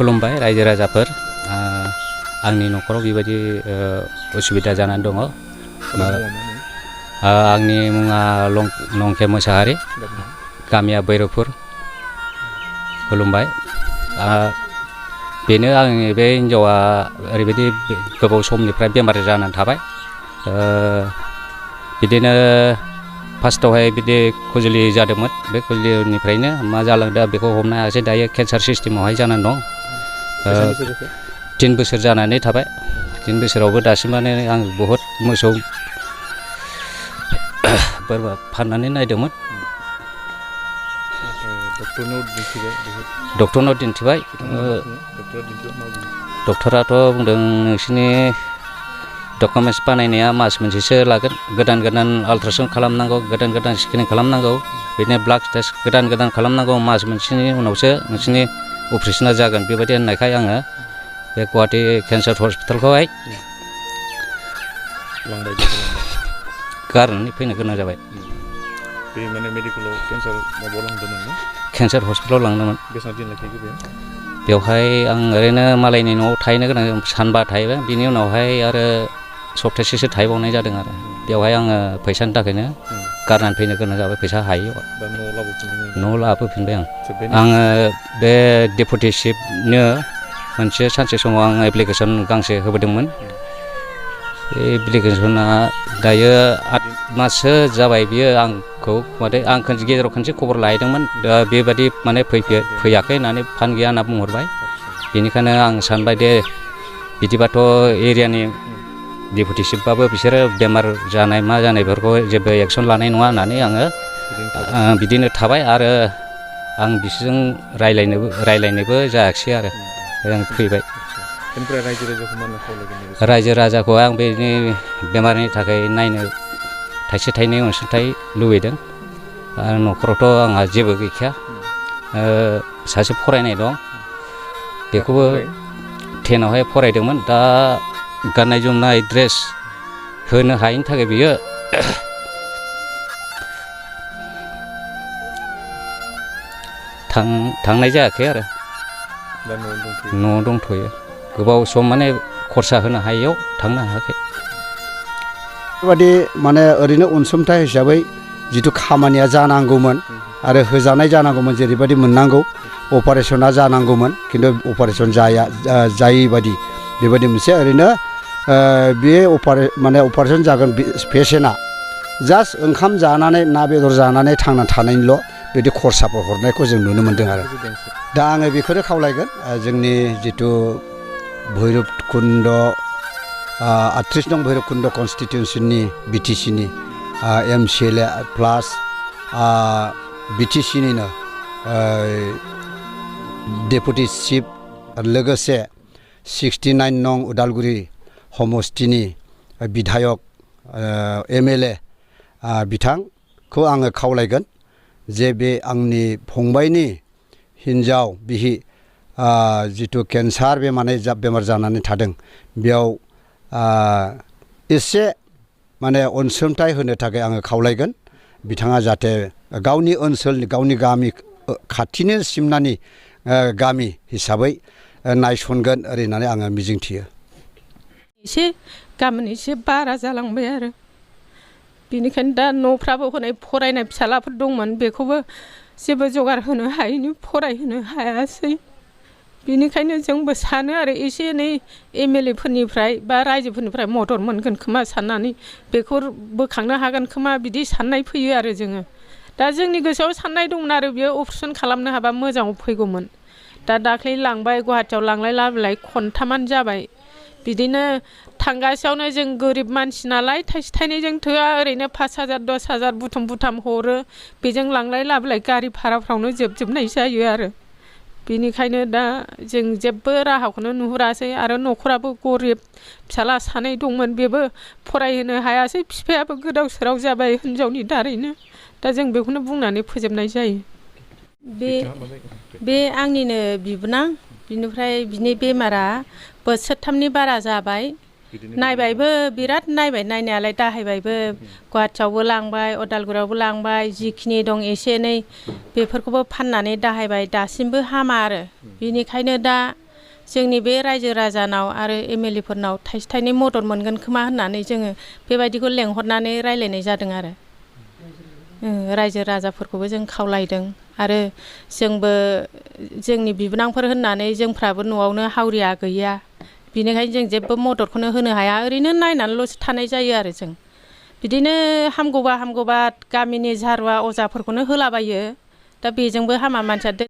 खुलुमबाय रायजो राजाफोर आंनि न'खराव बेबायदि उसुबिदा जानानै दङ आंनि मुङा लंके मोसाहारि गामिया बैरबपुर खुलुमबाय बेनो आंनि बे हिनजावा ओरैबायदि गोबाव समनिफ्राय बेमार जानानै थाबाय बिदिनो फार्स्टआवहाय बिदि खुजुलि जादोंमोन बे खुजुलिनिफ्रायनो मा जालांदों बेखौ हमनो हायासै दायो केन्सार सिस्टेमावहाय जानानै दं 3 बोसोर जानानै थाबाय 3 बोसोरावबो दासिमानो आं बहुद मोसौ बोरमा फाननानै नायदोंमोन डक्टरनाव दिन्थिबाय डक्टराथ' बुंदों नोंसिनि डकुमेन्ट्स बानायनाया मास मोनसेसो लागोन गोदान आल्ट्रासाउन्ड खालामनांगौ गोदान स्केनिं खालामनांगौ बिदिनो ब्लाड टेस्ट गोदान खालामनांगौ मास मोनसेनि उनावसो नोंसिनि अपारेशना जागोन बेबायदि होननायखाय आङो बे गुवाहाटी केन्सार हस्पिटालखौहाय गारनानै फैनो गोनां जाबाय बे माने मेडिकेलाव केन्सार हस्पिटालाव लांदोंमोन बेसेबां दिन लाखिखो बेवहाय आं ओरैनो मालायनि न'आव थाहैनो गोनां सानबा थाहैबाय बिनि उनावहाय आरो सप्तासेसो थाहैबावनाय जादों आरो बेवहाय आङो फैसानि थाखायनो गारनानै फैनो गोनां जाबाय फैसा हायैयाव न'आव लाबोफिनबाय आङो बे डेपुटि चिफनो मोनसे सानसे समाव आं एप्लिकेसन गांसे होबोदोंमोन बे एप्लिकेसना दायो 8 माससो जाबाय बियो आंखौ माने आं गेजेराव खनसे खबर लाहैदोंमोन दा बेबादि माने फैयाखै होननानै फान गैया होनना बुंहरबाय बेनिखायनो आं सानबाय दे बिदिबाथ' एरियानि डेपुटि चिफबाबो बिसोरो बेमार जानाय मा जानायफोरखौ जेबो एक्सन लानाय नङा होननानै आङो बिदिनो थाबाय आरो आं बिसोरजों रायलायनोबो जायाखिसै आरो आं फैबाय रायजो राजाखौ आं बेनि बेमारनि थाखाय नायनो थाइसे थाइनै अनसुंथाइ लुबैदों आरो न'खरावथ' आंहा जेबो गैखाया सासे फरायनाय दं बेखौबो 10आवहाय फरायदोंमोन दा गाननाय जोमनाय ड्रेस होनो हायैनि थाखाय बियो थांनाय जायाखै आरो न'आव दंथ'यो गोबाव सम माने खरसा होनो हायैयाव थांनो हायाखै बेबादि माने ओरैनो अनसुंथाइ हिसाबै जिथु खामानिया जानांगौमोन आरो होजानाय जानांगौमोन जेरैबायदि मोननांगौ अपारेशना जानांगौमोन खिन्थु अपारेशन जायै बादि बेबायदि मोनसे ओरैनो बे अपारेशन जागोन पेसेन्टआ जास्ट ओंखाम जानानै ना बेदर जानानै थांना थानायनिल' बिदि खरसाफोर हरनायखौ जों नुनो मोन्दों आरो दा आङो बेखौनो खावलायगोन जोंनि जिथु भैरबकुन्द 38 नं भैरबकुन्द कन्स्टिटिउन्सननि बिटिसिनि MCLA प्लास बिटिसिनिनो डेपुटि चिफ लोगोसे 69 नं उदालगुरि समस्तिनि बिधायक MLA बिथांखौ आङो खावलायगोन जे बे आंनि फंबायनि हिन्जाव बिहि जिथु केन्सार बेमार जानानै थादों बेयाव एसे माने अनसुंथाइ होनो थाखाय आङो खावलायगोन बिथाङा जाहाथे गावनि ओनसोलनि गावनि गामि खाथिनि सिमनानि गामि हिसाबै नायसनगोन ओरै होननानै आङो मिजिंथियो एसे गाबोन एसे बारा जालांबाय आरो बेनिखायनो दा न'फ्राबो हनै फरायनाय फिसालाफोर दंमोन बेखौबो जेबो जगार होनो हायैनि फरायहोनो हायासै बेनिखायनो जोंबो सानो आरो एसे एनै MLA फोरनिफ्राय बा रायजोफोरनिफ्राय मदद मोनगोन खोमा साननानै बेखौ बोखांनो हागोन खोमा बिदि साननाय फैयो आरो जोङो दा जोंनि गोसोआव साननाय दंमोन आरो बियो अपारेशन खालामनो हाबा मोजाङाव फैगौमोन दा दाख्लै लांबाय गुवाहाटियाव लांलाय लाबोलाय खनथामानो जाबाय बिदिनो थांगासेयावनो जों गोरिब मानसि नालाय थाइसे थाइनैजों थोआ ओरैनो 5,000 10,000 बुथुम हरो बेजों लांलाय लाबोलाय गारि भाराफ्रावनो जोबजोबनाय जायो आरो बेनिखायनो दा जों जेबो राहाखौनो नुहुरासै आरो न'खराबो गरिब फिसाला सानै दंमोन बेबो फरायहोनो हायासै बिफायाबो गोदाव सोराव जाबाय हिनजावनि दारैनो दा जों बेखौनो बुंनानै फोजोबनाय जायो बे आंनिनो बिबोनां बिनिफ्राय बिनि बेमारा बोसोरथामनि बारा जाबाय नायबायबो बिराद नायबाय नायनायालाय दाहायबायबो गुवाहाटियावबो लांबाय उदालगुरियावबो लांबाय जिखिनि दं एसे एनै बेफोरखौबो फाननानै दाहायबाय दासिमबो हामा आरो बेनिखायनो दा जोंनि बे रायजो राजानाव आरो MLA फोरनाव थाइसे थाइनै मदद मोनगोन खोमा होननानै जोङो बेबायदिखौ लेंहरनानै रायलायनाय जादों आरो रायजो राजाफोरखौबो जों खावलायदों आरो जोंबो जोंनि बिबोनांफोर होननानै जोंफ्राबो न'आवनो हावरिया गैया बिनिखायनो जों जेबो मददखौनो होनो हाया ओरैनो नायनानैल'सो थानाय जायो आरो जों बिदिनो हामगौबा गामिनि झारुवा अजाफोरखौनो होलाबायो दा बेजोंबो हामा मानसिया